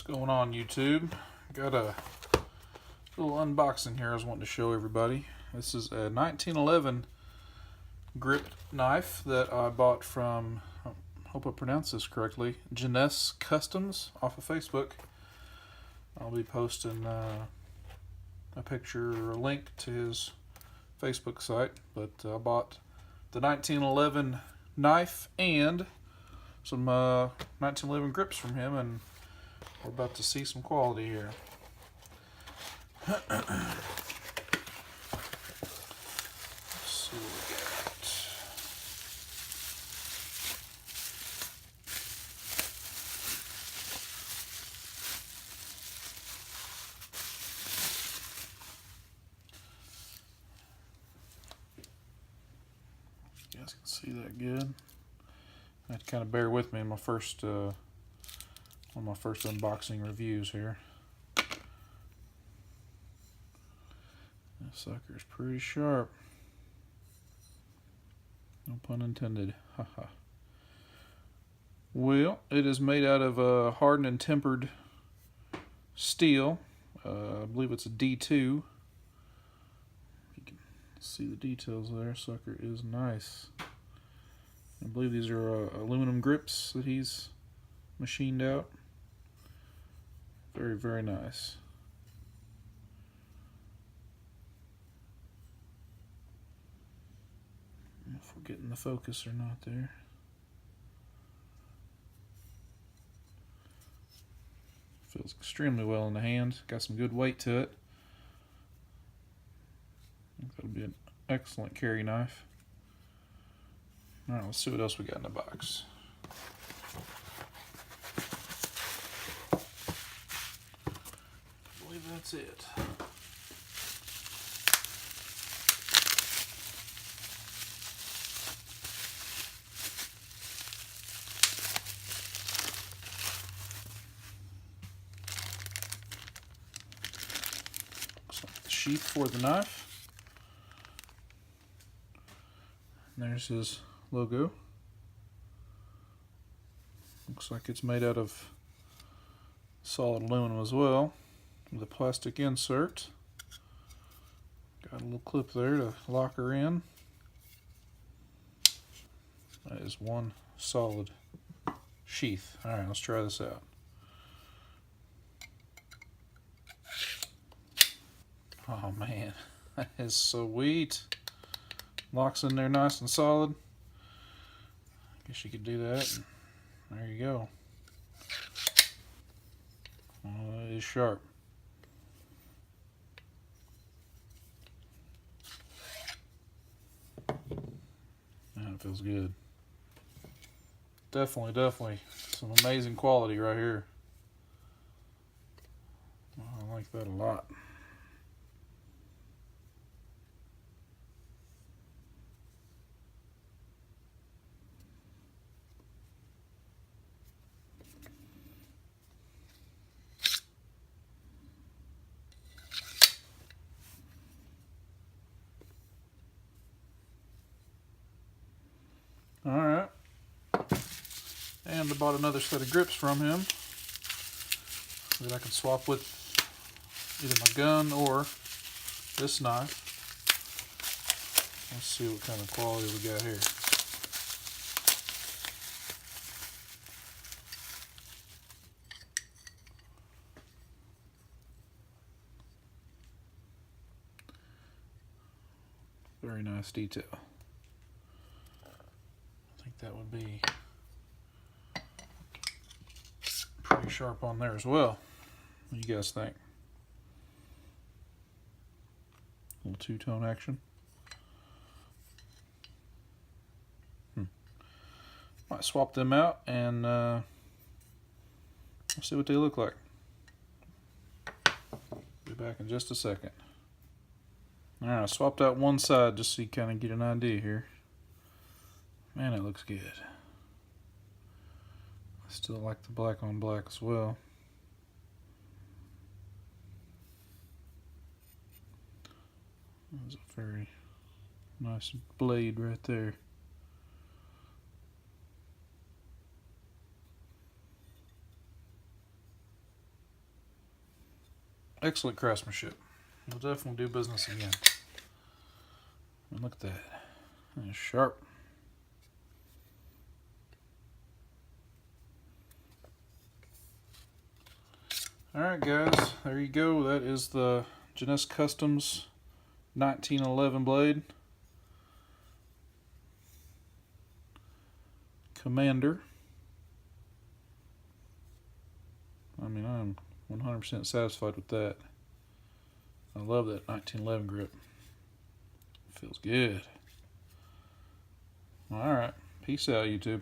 Going on YouTube? Got a little unboxing here I was wanting to show everybody. This is a 1911 grip knife that I bought from, I hope I pronounced this correctly, Jeunesse Customs off of Facebook. I'll be posting a picture or a link to his Facebook site, but I bought the 1911 knife and some 1911 grips from him, and we're about to see some quality here. Let's see what we got. You guys can see that good. I have to kind of bear with me in my first one of my first unboxing reviews here. This sucker is pretty sharp. No pun intended. Haha. Well, it is made out of hardened and tempered steel. I believe it's a D2. You can see the details there. Sucker is nice. I believe these are aluminum grips that he's machined out. Very, very nice. I don't know if we're getting the focus or not there. Feels extremely well in the hand. Got some good weight to it. I think that'll be an excellent carry knife. Alright, let's see what else we got in the box. I believe that's it. Looks like the sheath for the knife. And there's his logo. Looks like it's made out of solid aluminum as well, with a plastic insert. Got a little clip there to lock her in. That is one solid sheath. Alright, let's try this out. Oh man, that is sweet. Locks in there nice and solid. Guess you could do that. There you go. Oh, that is sharp. Man, it feels good. Definitely some amazing quality right here. Oh, I like that a lot. Alright, and I bought another set of grips from him that I can swap with either my gun or this knife. Let's see what kind of quality we got here. Very nice detail. That would be pretty sharp on there as well. What do you guys think? A little two-tone action. Might swap them out and see what they look like. Be back in just a second. Alright, I swapped out one side just so you kind of get an idea here. Man, it looks good. I still like the black on black as well. There's a very nice blade right there. Excellent craftsmanship. We'll definitely do business again. And look at that. It's sharp. Alright guys, there you go. That is the Jeunesse Customs 1911 blade. Commander. I mean, I'm 100% satisfied with that. I love that 1911 grip. Feels good. Alright, peace out, YouTube.